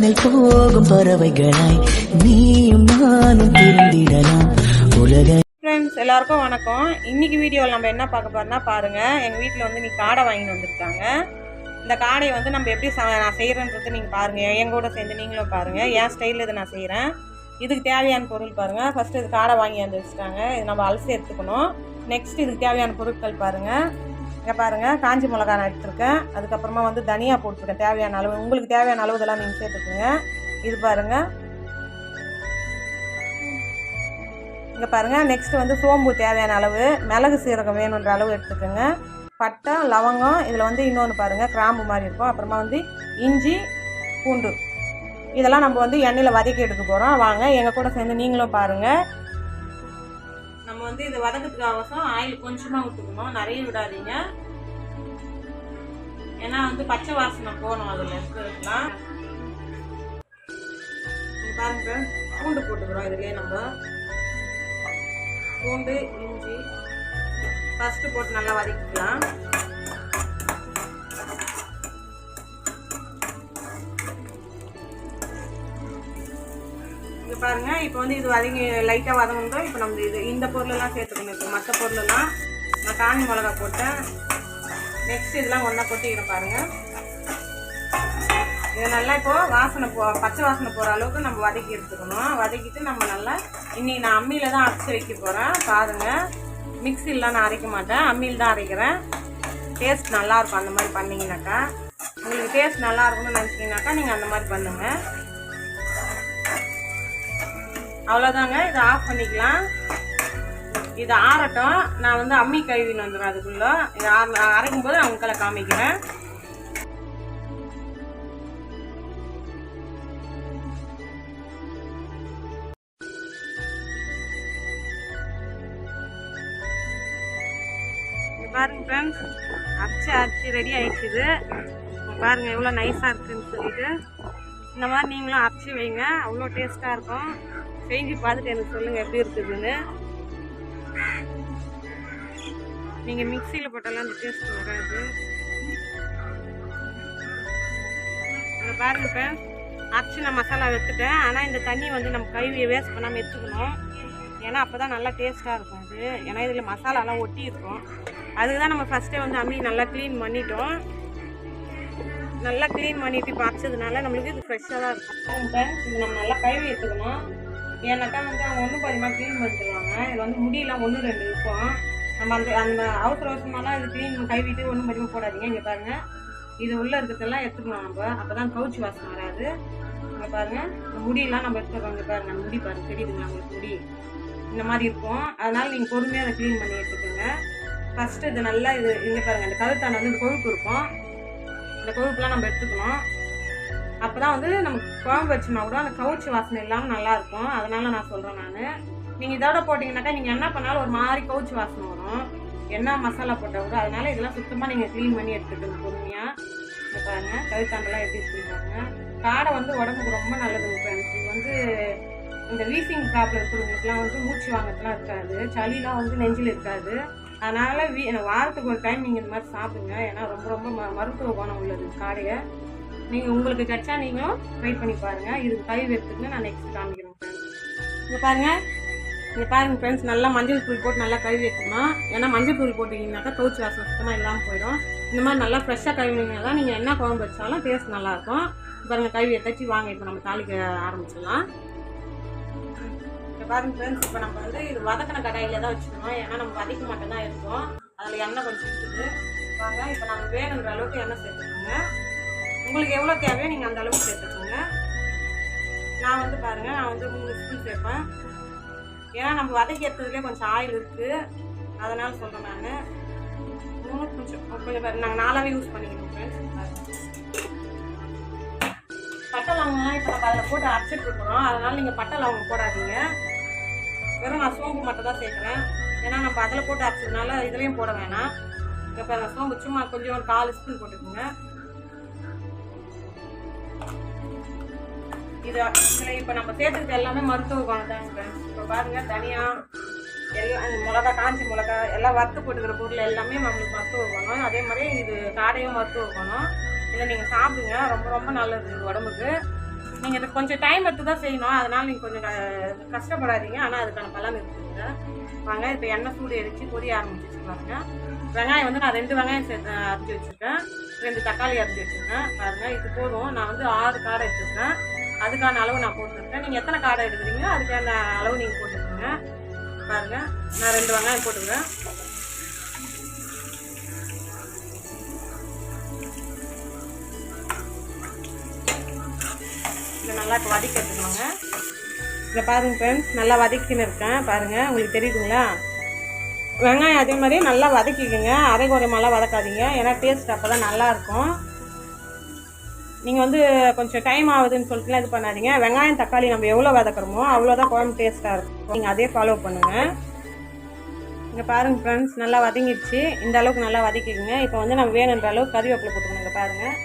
வானில் போகும் பறவைகளாய் நீயும் நானும் பிரிந்திடலாம் உலக. ஃப்ரெண்ட்ஸ் எல்லாருக்கும் வணக்கம். இன்னைக்கு வீடியோவில் நம்ம என்ன பார்க்க போறோம்னா பாருங்க, எங்கள் வீட்டில் வந்து இன்னைக்கு காடை வாங்கிட்டு வந்துருக்காங்க. இந்த காடையை வந்து நம்ம எப்படி நான் செய்கிறேன்றது நீங்கள் பாருங்கள், என் கூட சேர்ந்து நீங்களும் பாருங்கள். என் ஸ்டைலில் இதை நான் செய்கிறேன். இதுக்கு தேவையான பொருள் பாருங்கள். ஃபஸ்ட்டு இது காடை வாங்கி வந்து வச்சுட்டாங்க, இது நம்ம அலசி எடுத்துக்கணும். நெக்ஸ்ட் இதுக்கு தேவையான பொருட்கள் பாருங்கள். இங்கே பாருங்கள், காஞ்சி மிளகா நான் எடுத்துருக்கேன். அதுக்கப்புறமா வந்து தனியாக போட்டுருக்கேன் தேவையான அளவு. உங்களுக்கு தேவையான அளவு இதெல்லாம் நீங்கள் சேர்த்துக்குங்க. இது பாருங்கள், இங்கே பாருங்கள். நெக்ஸ்ட்டு வந்து சோம்பு தேவையான அளவு, மிளகு சீரகம் வேணுன்ற அளவு எடுத்துக்கோங்க. பட்டை லவங்கம், இதில் வந்து இன்னொன்று பாருங்கள் கிராம்பு மாதிரி இருக்கும். அப்புறமா வந்து இஞ்சி பூண்டு, இதெல்லாம் நம்ம வந்து எண்ணெயில் வதக்கி எடுக்க போகிறோம். வாங்க எங்கள் கூட சேர்ந்து நீங்களும் பாருங்கள். நம்ம வந்து இது வதக்கிறதுக்கு அவசரம் ஆயில் கொஞ்சமாக ஊற்றுக்கணும், நிறைய விடாதீங்க. ஏன்னா வந்து பச்சை வாசனை போகணும் அதில் இருக்கிறதுலாம். பாருங்க, பூண்டு போட்டுக்கிறோம். இதுலேயே நம்ம பூண்டு இஞ்சி ஃபஸ்ட்டு போட்டு நல்லா வதக்கிக்கலாம். இங்கே பாருங்கள், இப்போ வந்து இது வதங்கி லைட்டாக வதங்கணும். இப்போ நம்ம இந்த பொருளெல்லாம் சேர்த்துக்கணும். இப்போ மற்ற பொருளெல்லாம் நான் காஞ்சி மிளகா போட்டேன். நெக்ஸ்ட் இதெல்லாம் ஒன்றா கொட்டிக்கிறேன் பாருங்கள். இது நல்லா இப்போது வாசனை பச்சை வாசனை போகிற அளவுக்கு நம்ம வதக்கி எடுத்துக்கணும். வதக்கிட்டு நம்ம நல்லா இன்றைக்கி நான் அம்மியில் தான் அரைச்சி வைக்க போகிறேன். பாருங்கள், மிக்சிலாம் நான் அரைக்க மாட்டேன், அம்மியில் தான் அரைக்கிறேன். டேஸ்ட் நல்லாயிருக்கும் அந்த மாதிரி பண்ணிங்கனாக்கா. உங்களுக்கு டேஸ்ட் நல்லா இருக்கும்னு நினச்சிங்கனாக்கா நீங்கள் அந்த மாதிரி பண்ணுங்கள். அவ்வளோதாங்க, இதை ஆஃப் பண்ணிக்கலாம். இது ஆறட்டும். நான் வந்து அம்மி கழுவின்னு வந்துடுறேன். அதுக்குள்ளே இதை அரைக்கும் போது நான் உங்களை காமிக்கிறேன். பாருங்க ஃப்ரெண்ட்ஸ், அரைச்சி ரெடி ஆகிடுச்சுது. பாருங்கள் எவ்வளோ நைஸாக இருக்குதுன்னு சொல்லிட்டு. இந்த மாதிரி நீங்களும் அரைச்சி வைங்க, அவ்வளோ டேஸ்ட்டாக இருக்கும். செஞ்சு பார்த்துட்டு எனக்கு சொல்லுங்கள் எப்படி இருக்குதுன்னு. நீங்கள் மிக்சியில் போட்டாலும் அந்த டேஸ்ட் வராது. இங்கே பாருங்க ஃப்ரெண்ட்ஸ், அரைச்சி நான் மசாலா எடுத்துட்டேன். ஆனால் இந்த தண்ணி வந்து நம்ம கழுவியை வேஸ்ட் பண்ணாமல் எடுத்துக்கணும். ஏன்னா அப்போ தான் நல்லா டேஸ்ட்டாக இருக்கும் அது. ஏன்னா இதில் மசாலாலாம் ஒட்டி இருக்கும். அதுக்கு தான் நம்ம ஃபஸ்ட்டே வந்து அம்மி நல்லா க்ளீன் பண்ணிட்டோம். நல்லா க்ளீன் பண்ணிட்டு இப்போ அரைச்சதுனால நம்மளுக்கு இது ஃப்ரெஷ்ஷாக தான் இருக்கும். ஃப்ரெண்ட்ஸ், இது நம்ம நல்லா கழுவி எடுத்துக்கணும். ஏன்னாக்கா வந்து அவங்க ஒன்றும் கொஞ்சமாக க்ளீன் பண்ணிடுவாங்க. இதில் வந்து முடியெல்லாம் 1-2 இருக்கும். நம்ம அந்த அவசர அவசரமாலாம் இது க்ளீன் கழுவிட்டு ஒன்றும் கொஞ்சமாக போடாதீங்க. இங்கே பாருங்கள், இது உள்ளே இருக்கிறதெல்லாம் எடுத்துக்கணும் நம்ம, அப்போ தான் கவுச்சி வாசனை வராது. இங்கே பாருங்கள், முடியெல்லாம் நம்ம எடுத்துக்கிறோம். இங்கே பாருங்கள், அந்த முடி பாருங்கள், தெரியுதுங்களா உங்களுக்கு? முடி இந்த மாதிரி இருக்கும். அதனால் நீங்கள் பொறுமையாக அதை க்ளீன் பண்ணி எடுத்துக்கோங்க. ஃபஸ்ட்டு இது நல்லா இங்கே பாருங்கள், இந்த கழுத்தான வந்து இந்த கொழுப்பு இருக்கும். இந்த கொழுப்புலாம் நம்ம எடுத்துக்கணும். அப்போ தான் வந்து நம்ம குழம்பு வச்சோம்னா கூட அந்த கவுச்சி வாசனை இல்லாமல் நல்லாயிருக்கும். அதனால் நான் சொல்கிறேன். நான் நீங்கள் இதோட போட்டிங்கனாக்கா நீங்கள் என்ன பண்ணாலும் ஒரு மாதிரி கவுச்சி வாசனை வரும், என்ன மசாலா போட்டால் கூட. அதனால் இதெல்லாம் சுத்தமாக நீங்கள் க்ளீன் பண்ணி எடுத்துக்கணும் பொறுமையாக. இங்கே பாருங்கள், கழுத்தாண்டெல்லாம் எப்படி இருக்குங்க. காடை வந்து உடம்புக்கு ரொம்ப நல்லதுங்க ஃப்ரெண்ட்ஸ். இது வந்து இந்த வீசிங் ப்ராப்ளம் இருக்கிறவங்களுக்குலாம் வந்து மூச்சு வாங்கறதுலாம் இருக்காது, சளிலாம் வந்து நெஞ்சில் இருக்காது. அதனால் வாரத்துக்கு ஒரு டைம் நீங்கள் இந்த மாதிரி சாப்பிடுங்க. ஏன்னா ரொம்ப ரொம்ப மருத்துவ குணம் உள்ளது காடையை. நீங்கள் உங்களுக்கு கிடைச்சா நீங்களும் ட்ரை பண்ணி பாருங்கள். இதுக்கு கை எடுத்துக்கு நான் நெக்ஸ்ட் காமிக்கிறேன் ஃப்ரெண்ட்ஸ். இங்கே பாருங்கள் ஃப்ரெண்ட்ஸ், நல்லா மஞ்சள் தூள் போட்டு நல்லா கழுவி எடுத்துக்கணும். ஏன்னா மஞ்சள் தூள் போட்டிங்கனாக்கா கவுச்சி வாசனை சுத்தமாக இல்லாமல் போயிடும். இந்த மாதிரி நல்லா ஃப்ரெஷ்ஷாக கழுவினீங்கன்னா தான் நீங்கள் என்ன குழம்பு வச்சாலும் டேஸ்ட் நல்லாயிருக்கும். பாருங்கள், கழுவி எடுத்தாச்சு. வாங்க இப்போ நம்ம தாளிக்க ஆரம்பிச்சிடலாம். பாருங்க ஃப்ரெண்ட்ஸ், இப்போ நம்ம வந்து இது வதக்கின கடாயில் தான் வச்சுக்கணும். ஏன்னா நம்ம வதக்க மட்டும் தான் இருக்கும், அதில் எண்ணெய் கொஞ்சம் இருக்குது. வாங்க இப்போ நம்ம வேணுங்கிற அளவுக்கு எண்ணெய் சேர்த்துக்கோங்க. உங்களுக்கு எவ்வளோ தேவையோ நீங்கள் அந்த அளவுக்கு சேர்த்துக்கோங்க. நான் வந்து பாருங்கள், நான் வந்து 3 ஸ்பூன் சேர்ப்பேன். ஏன்னா நம்ம வதக்கி எடுத்ததுலேயே கொஞ்சம் ஆயில் இருக்குது, அதனால் சொல்கிறேன் நான். 3 கொஞ்சம் நாங்கள் 4ஆவே யூஸ் பண்ணிக்கணும் ஃப்ரெண்ட்ஸ். பட்டை லவங்கம்லாம் இப்போ நம்ம அதில் போட்டு அரைச்சிட்டு இருக்கிறோம். அதனால் நீங்கள் பட்டை லவங்கம் போடாதீங்க. வெறும் நான் சோம்பு மட்டும் தான் சேர்க்குறேன். ஏன்னா நம்ம அதில் போட்டு அரைச்சதுனால இதுலேயும் போட வேணாம். இப்போ சோம்பு சும்மா கொஞ்சம் ஒரு 4 ஸ்பூன் போட்டுக்கோங்க. இதில் இப்போ நம்ம சேர்த்துக்கிட்ட எல்லாமே மருத்துவ குணம் தான் ஃப்ரெண்ட்ஸ். இப்போ பாருங்கள், தனியாக எல்லாம் மிளகா, காஞ்சி மிளகா எல்லாம் வறுத்து போட்டுக்கிற பொருள் எல்லாமே நம்மளுக்கு மருத்துவ குணம். அதே மாதிரி இது காடையும் மருத்துவ குணம். இதை நீங்கள் சாப்பிடுங்க, ரொம்ப ரொம்ப நல்லது இது உடம்புக்கு. நீங்கள் இதுக்கு கொஞ்சம் டைம் எடுத்து தான் செய்யணும், அதனால் நீங்கள் கொஞ்சம் கஷ்டப்படாதீங்க. ஆனால் அதுக்கான பலன் இருக்குதுங்க. வாங்க இப்போ எண்ணெய் சூடு எரிச்சு பொரிய ஆரம்பிச்சு பாருங்க. வெங்காயம் வந்து நான் 2 வெங்காயம் சேர்த்து அரைச்சி வச்சுருக்கேன், 2 தக்காளி அரைச்சி வச்சுருக்கேன். பாருங்கள் இது போதும். நான் வந்து 6 காடை எடுத்துருக்கேன், அதுக்கான அளவு நான் போட்டுருக்கேன். நீங்கள் எத்தனை காடை எடுக்கிறீங்களோ அதுக்கான அளவு நீங்கள் போட்டுக்கோங்க. பாருங்கள் நான் 2 வெங்காயம் போட்டுக்கிறேன். இதை நல்லா இப்போ வதக்கி எடுத்துக்கோங்க. இதை பாருங்கள் ஃப்ரெண்ட்ஸ், நல்லா வதக்கின்னு இருக்கேன் பாருங்கள், உங்களுக்கு தெரியுதுங்களா? வெங்காயம் அதே மாதிரியே நல்லா வதக்கிக்கோங்க, அரை குறையமாலாம் வதக்காதீங்க, ஏன்னா டேஸ்ட் அப்போ தான் நல்லாயிருக்கும். நீங்கள் வந்து கொஞ்சம் டைம் ஆகுதுன்னு சொல்லிட்டுலாம் இது பண்ணாதீங்க. வெங்காயம் தக்காளி நம்ம எவ்வளோ வதக்குறோமோ அவ்வளோதான் குழம்பு டேஸ்ட்டாக இருக்கும். நீங்கள் அதே ஃபாலோ பண்ணுங்கள். இங்கே பாருங்கள் ஃப்ரெண்ட்ஸ், நல்லா வதங்கிடுச்சு. இந்த அளவுக்கு நல்லா வதக்கிக்கோங்க. இப்போ வந்து நம்ம வேணுன்ற அளவுக்கு கறிவேப்பிலை போட்டுக்கணும். இங்கே பாருங்கள்,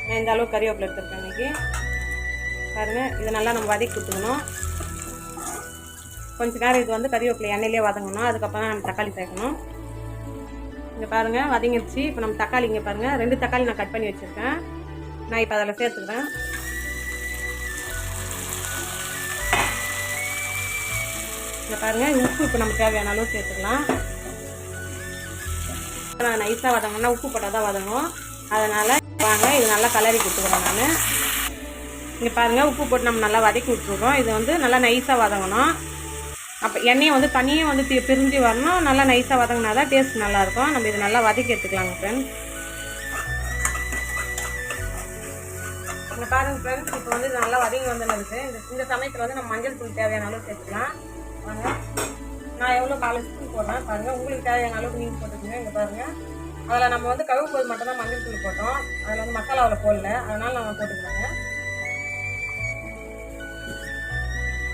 நான் இந்த அளவுக்கு கறிவேப்பிலை எடுத்துருக்கேன் இன்றைக்கி. பாருங்கள் இதை நல்லா நம்ம வதக்கி கொடுத்துக்கணும். கொஞ்சம் நேரம் இது வந்து கறிவேப்பிலை எண்ணெயிலே வதங்கணும், அதுக்கப்புறம் தான் நம்ம தக்காளி சேர்க்கணும். இங்கே பாருங்கள் வதங்கிடுச்சு. இப்போ நம்ம தக்காளி இங்கே பாருங்கள் 2 தக்காளி நான் கட் பண்ணி வச்சுருக்கேன், நான் இப்போ அதில் சேர்த்துக்கிறேன். இங்கே பாருங்கள் உப்பு இப்போ நம்ம தேவையான அளவு சேர்த்துக்கலாம். நான் நைஸாக வதங்கணும்னா உப்பு போட்டால் தான் வதங்கும், அதனால் வாங்க இது நல்லா கலரி கொடுத்துக்கிறேன் நான். இங்கே பாருங்கள் உப்பு போட்டு நம்ம நல்லா வதக்கி விட்டுருக்கோம். இது வந்து நல்லா நைஸாக வதங்கணும். அப்போ எண்ணெயை வந்து தண்ணியும் வந்து பிரிஞ்சு வரணும், நல்லா நைஸாக வதங்கினா தான் டேஸ்ட் நல்லாயிருக்கும். நம்ம இது நல்லா வதக்கி எடுத்துக்கலாங்க ஃப்ரெண்ட்ஸ். இங்கே பாருங்கள் ஃப்ரெண்ட்ஸ், இப்போ வந்து இது நல்லா வதங்கி வந்துருக்கு. இந்த சமயத்தில் வந்து நம்ம மஞ்சள் தூள் தேவையான அளவு சேர்த்துக்கலாம். வாங்க நான் எவ்வளோ 4 ஸ்பூன் போடுறேன் பாருங்கள், உங்களுக்கு தேவையான அளவுக்கு நீங்கள் போட்டுக்கோங்க. இங்கே பாருங்கள் அதில் நம்ம வந்து கழுவு போது மட்டும் தான் மஞ்சள் தூள் போட்டோம், அதில் வந்து மசாலாவில் போடல, அதனால் நம்ம போட்டுக்கலாங்க.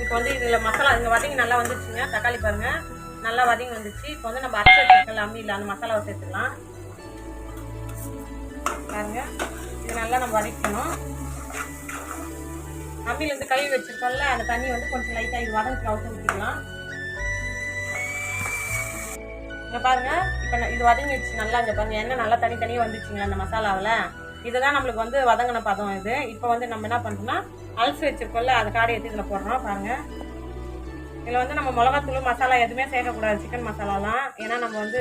இப்போ வந்து இதில் மசாலா இங்கே வதங்கி நல்லா வந்துச்சுங்க. தக்காளி பாருங்கள் நல்லா வதங்கி வந்துச்சு. இப்போ வந்து நம்ம அரைச்சி வச்சுருக்கோம் அம்மியில், அந்த மசாலாவை சேர்த்துக்கலாம். பாருங்க இது நல்லா நம்ம வதக்கணும். அம்மியிலேருந்து கழுவி வச்சுருக்கோம்ல, அந்த தண்ணி வந்து கொஞ்சம் லைட்டாக இது வதங்கி அவுத்து ஊற்றிக்கலாம். இங்கே பாருங்கள் இப்போ இது வதங்கிடுச்சு நல்லா. இங்கே பாருங்கள் எண்ணெய் நல்லா தனித்தனியாக வந்துச்சுங்களா அந்த மசாலாவில். இதுதான் நம்மளுக்கு வந்து வதங்கின பதம் இது. இப்போ வந்து நம்ம என்ன பண்ணுறோம்னா அலசி வச்சுருக்கோம்ல அந்த காடை எடுத்து இதில் போடுறோம். பாருங்கள் இதில் வந்து நம்ம மிளகாத்தூள் மசாலா எதுவுமே சேர்க்கக்கூடாது, சிக்கன் மசாலாலாம். ஏன்னா நம்ம வந்து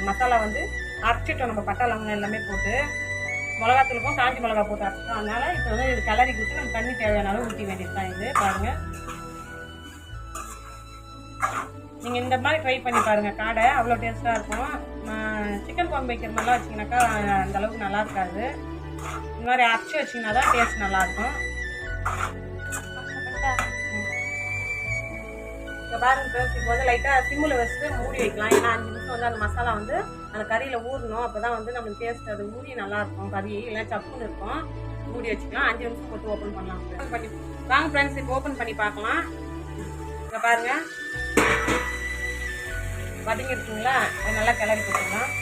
மசாலா வந்து அரைச்சிட்டோம், நம்ம பட்டை லவங்கம் எல்லாமே போட்டு மிளகாத்தூளுக்கும் காஞ்சி மிளகா போட்டு அரைச்சிட்டோம். அதனால் இப்போ வந்து இது கிளறி கொடுத்து நம்ம தண்ணி தேவையான அளவு ஊற்றி வேண்டியது தான் இது. பாருங்கள் நீங்கள் இந்த மாதிரி ட்ரை பண்ணி பாருங்கள், காடை அவ்வளோ டேஸ்ட்டாக இருக்கும். சிக்கன் குழம்பு வைக்கிற மாதிரிலாம் வச்சிங்கனாக்கா அந்த அளவுக்கு நல்லா இருக்காது. இந்த மாதிரி அரைச்சி வச்சிங்கன்னா தான் டேஸ்ட் நல்லாயிருக்கும். இப்போ பாருங்க ஃப்ரெண்ட்ஸ், இப்போ வந்து லைட்டாக சிம்மில் வச்சுட்டு மூடி வைக்கலாம். ஏன்னா 5 நிமிஷம் வந்து அந்த மசாலா வந்து அந்த கறியில் ஊறணும், அப்போ தான் வந்து நம்மளுக்கு டேஸ்ட் அது ஊறி நல்லாயிருக்கும். கறி இல்லை சப்புன்னு இருக்கும். மூடி வச்சுக்கலாம். 5 நிமிஷம் போட்டு ஓப்பன் பண்ணலாம். பண்ணி வாங்க ஃப்ரெண்ட்ஸ், இப்போ ஓப்பன் பண்ணி பார்க்கலாம். இங்கே பாருங்கள் வதங்கி இருக்குங்களா, அது நல்லா கிளறி போட்டுக்கலாம்.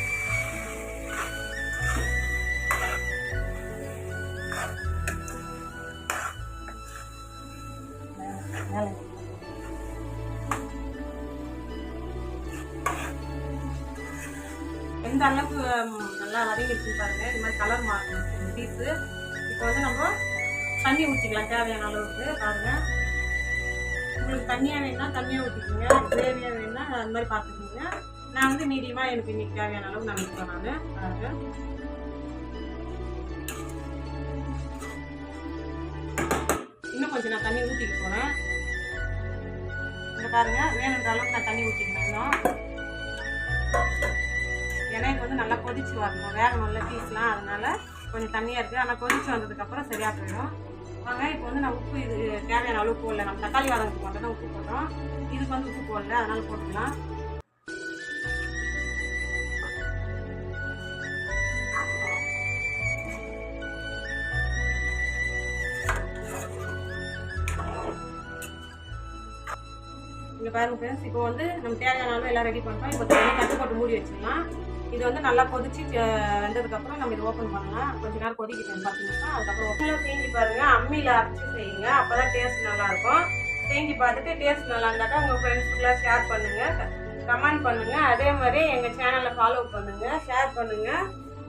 எந்த அளவுக்கு நல்லா வதங்கிடுச்சுன்னு பாருங்கள். இந்த மாதிரி கலர் மாறணும் பீஸு. இப்போ வந்து நம்ம தண்ணி ஊற்றிக்கலாம் தேவையான அளவுக்கு. பாருங்கள் உங்களுக்கு தண்ணியாக வேணுன்னா தண்ணியாக ஊற்றிக்கோங்க, கிரேவியாக வேணுன்னா அந்த மாதிரி பார்த்துக்கோங்க. நான் வந்து மீடியமாக எனக்கு இன்னைக்கு தேவையான அளவு நான் வைக்கிறேன். நான் பாருங்கள் இன்னும் கொஞ்சம் நான் தண்ணி ஊற்றிக்க போகிறேன். இங்கே பாருங்கள் வேணுன்ற அளவுக்கு நான் தண்ணி ஊற்றிக்கணும். ஏன்னா இது வந்து நல்லா கொதிச்சு வரணும், வேகணும்ல பீஸ்லாம், அதனால கொஞ்சம் தண்ணியாக இருக்குது. ஆனால் கொதிச்சு வந்ததுக்கப்புறம் சரியாக போயிடும். வாங்க இப்போ வந்து நான் உப்பு இது தேவையான அளவு போடல, நம்ம தக்காளி வதங்கிறதுக்கு மட்டும் தான் உப்பு போடுறோம். இதுக்கு வந்து உப்பு போடல, அதனால் போட்டுக்கலாம். இங்கே பாருங்க ஃப்ரெண்ட்ஸ், இப்போ வந்து நம்ம தேவையான அளவு எல்லாம் ரெடி பண்ணுறோம். இப்போ தட்டு போட்டு மூடி வச்சுக்கலாம். இது வந்து நல்லா கொதிச்சு வெந்ததுக்கப்புறம் நம்ம இது ஓப்பன் பண்ணலாம். கொஞ்சம் நேரம் கொதிக்கிட்டு 10 நிமிஷம். அதுக்கப்புறம் ஓப்பனில் செஞ்சு பாருங்கள், அம்மியில் அரைச்சி செய்யுங்க, அப்போ தான் டேஸ்ட் நல்லாயிருக்கும். செஞ்சு பார்த்துட்டு டேஸ்ட் நல்லா இருந்தாக்கா உங்கள் ஃப்ரெண்ட்ஸுக்குலாம் ஷேர் பண்ணுங்கள், கமெண்ட் பண்ணுங்கள். அதே மாதிரி எங்கள் சேனலை ஃபாலோ பண்ணுங்கள், ஷேர் பண்ணுங்கள்.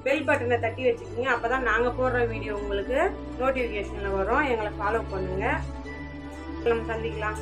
பெல் பட்டனை தட்டி வச்சுக்கோங்க. அப்போ தான் நாங்கள் போடுற வீடியோ உங்களுக்கு நோட்டிஃபிகேஷனில் வரும். எங்களை ஃபாலோ பண்ணுங்கள். நம்ம சந்திக்கலாம்.